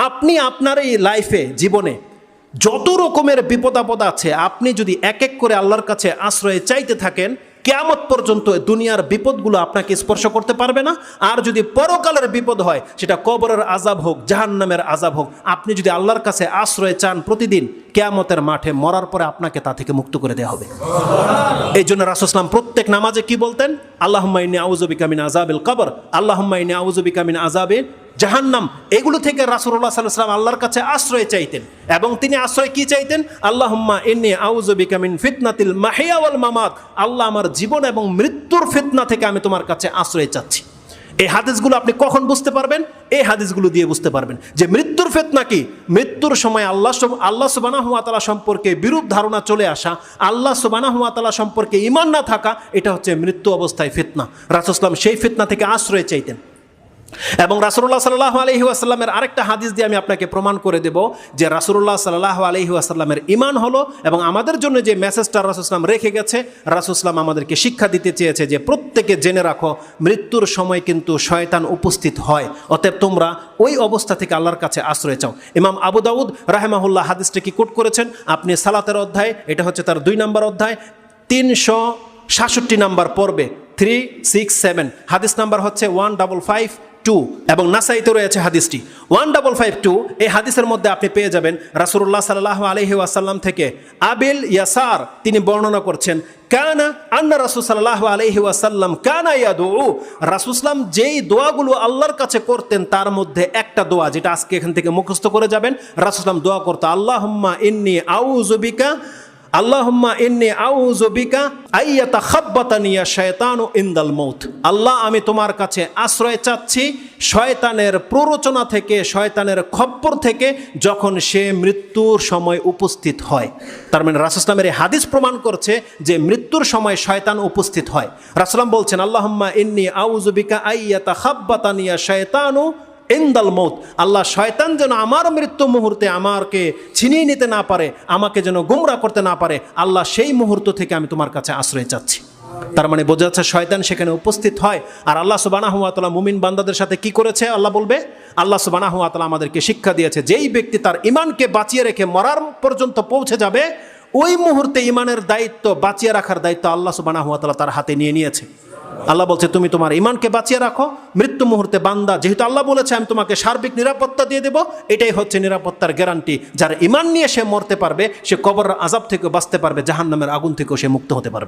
আপনি আপনার এই লাইফে জীবনে যত রকমের বিপদ আপদ আছে, আপনি যদি এক এক করে আল্লাহর কাছে আশ্রয় চাইতে থাকেন, কিয়ামত পর্যন্ত দুনিয়ার বিপদগুলো আপনাকে স্পর্শ করতে পারবে না। আর যদি পরকালের বিপদ হয়, সেটা কবরের আযাব হোক, জাহান্নামের আযাব হোক, আপনি যদি আল্লাহর কাছে আশ্রয় চান প্রতিদিন, কিয়ামতের মাঠে মরার পরে আপনাকে তা থেকে মুক্ত করে দেওয়া হবে। এই জন্য রাসূল সাল্লাল্লাহু আলাইহি ওয়াসাল্লাম প্রত্যেক নামাজে কি বলতেন? আল্লাহুম্মা ইন্নী আউযু বিকা মিন আযাবিল কবর, আল্লাহুম্মা ইন্নী আউযু বিকা মিন আযাবিল জাহান্নাম। এগুলো থেকে রাসূলুল্লাহ সাল্লাল্লাহু আলাইহি ওয়াসাল্লাম আল্লাহর কাছে আশ্রয় চাইতেন। এবং তিনি আশ্রয় কি চাইতেন? আল্লাহুম্মা ইন্নী আউযু বিকা মিন ফিতনাতিল মাহিয়া ওয়াল মামাত, আল্লাহ আমার জীবন এবং মৃত্যুর ফিতনা থেকে আমি তোমার কাছে আশ্রয় চাচ্ছি। এই হাদিসগুলো আপনি কখন বুঝতে পারবেন? এই হাদিসগুলো দিয়ে বুঝতে পারবেন যে মৃত্যুর ফিতনা কি। মৃত্যুর সময় আল্লাহ সুবহানাহু ওয়া তাআলা সম্পর্কে বিরূপ ধারণা চলে আসা, আল্লাহ সুবহানাহু ওয়া তাআলা সম্পর্কে ঈমান না থাকা, এটা হচ্ছে মৃত্যু অবস্থায় ফিতনা। রাসূল সাল্লাল্লাহু আলাইহি ওয়াসাল্লাম সেই ফিতনা থেকে আশ্রয় চাইতেন। এবং রাসূলুল্লাহ সাল্লাল্লাহু আলাইহি ওয়াসাল্লামের আরেকটা হাদিস দিয়ে আমি আপনাকে প্রমাণ করে দেব যে রাসূলুল্লাহ সাল্লাল্লাহু আলাইহি ওয়াসাল্লামের ঈমান হলো, এবং আমাদের জন্য যে মেসেজটা রাসূল সাল্লাল্লাহু আলাইহি ওয়াসাল্লাম রেখে গেছে, রাসূল সাল্লাল্লাহু আলাইহি ওয়াসাল্লাম আমাদেরকে শিক্ষা দিতে চেয়েছে যে প্রত্যেকে জেনে রাখো, মৃত্যুর সময় কিন্তু শয়তান উপস্থিত হয়, অতএব তোমরা ওই অবস্থা থেকে আল্লাহর কাছে আশ্রয় চাও। ইমাম আবু দাউদ রাহিমাহুল্লাহ হাদিসটা কি কোট করেছেন, আপনি সালাতের অধ্যায়, এটা হচ্ছে তার 2 নম্বর অধ্যায়, 367 নম্বর পর্বে 367, হাদিস নাম্বার হচ্ছে 1552, এবং নাসাইতে রয়েছে হাদিসটি 1552। এই হাদিসের মধ্যে আপনি পেয়ে যাবেন রাসূলুল্লাহ সাল্লাল্লাহু আলাইহি ওয়াসাল্লাম থেকে আবিল ইয়াসার তিনি বর্ণনা করছেন, কানা আন্না রাসূল সাল্লাল্লাহু আলাইহি ওয়াসাল্লাম কানা ইয়াদউ, রাসূল সাল্লাম যেই দোয়াগুলো আল্লাহর কাছে করতেন তার মধ্যে একটা দোয়া, যেটা আজকে এখান থেকে মুখস্থ করে যাবেন। রাসূল সাল্লাম দোয়া করতো, আল্লাহুম্মা ইন্নী আউযু বিকা, আল্লাহুম্মা ইন্নী আউযু বিকা আইয়াতাখাব্বাতানি শায়তানু ইনদাল মাউত, আল্লাহ আমি তোমার কাছে আশ্রয় চাচ্ছি শয়তানের প্ররোচনা থেকে, শয়তানের খপ্পর থেকে, যখন সে মৃত্যুর সময় উপস্থিত হয়। তার মানে রাসূল সাল্লাল্লাহু আলাইহি ওয়াসাল্লামের হাদিস প্রমাণ করছে যে মৃত্যুর সময় শয়তান উপস্থিত হয়। রাসূল সাল্লাল্লাহু বলছেন, আল্লাহুম্মা ইন্নী আউযু বিকা আইয়াতাখাব্বাতানি শায়তানু ইনদাল মৌত, আল্লাহ শয়তান যেন আমার মৃত্যু মুহূর্তে আমাকে ছিনিয়ে নিতে না পারে, আমাকে যেন গুমরা করতে না পারে, আল্লাহ সেই মুহূর্ত থেকে আমি তোমার কাছে আশ্রয় চাচ্ছি। তার মানে বোঝা যাচ্ছে শয়তান সেখানে উপস্থিত হয়। আর আল্লাহ সুবহানাহু ওয়া তাআলা মুমিন বান্দাদের সাথে কি করেছে আল্লাহ বলবে, আল্লাহ সুবহানাহু ওয়া তাআলা আমাদেরকে শিক্ষা দিয়েছে, যেই ব্যক্তি তার ঈমানকে বাঁচিয়ে রেখে মরার পর্যন্ত পৌঁছে যাবে, ওই মুহূর্তে ঈমানের দায়িত্ব, বাঁচিয়ে রাখার দায়িত্ব আল্লাহ সুবহানাহু ওয়া তাআলা তার হাতে নিয়ে নিয়েছে। আল্লাহ বলছে তুমি তোমার ঈমানকে বাঁচিয়ে রাখো, মৃত্যু মুহূর্তে বান্দা, যেহেতু আল্লাহ বলেছে আমি তোমাকে সার্বিক নিরাপত্তা দিয়ে দেব, এটাই হচ্ছে নিরাপত্তার গ্যারান্টি। যার ঈমান নিয়ে সে মরতে পারবে, সে কবরের আযাব থেকে বাঁচতে পারবে, জাহান্নামের আগুন থেকেও সে মুক্ত হতে পারবে।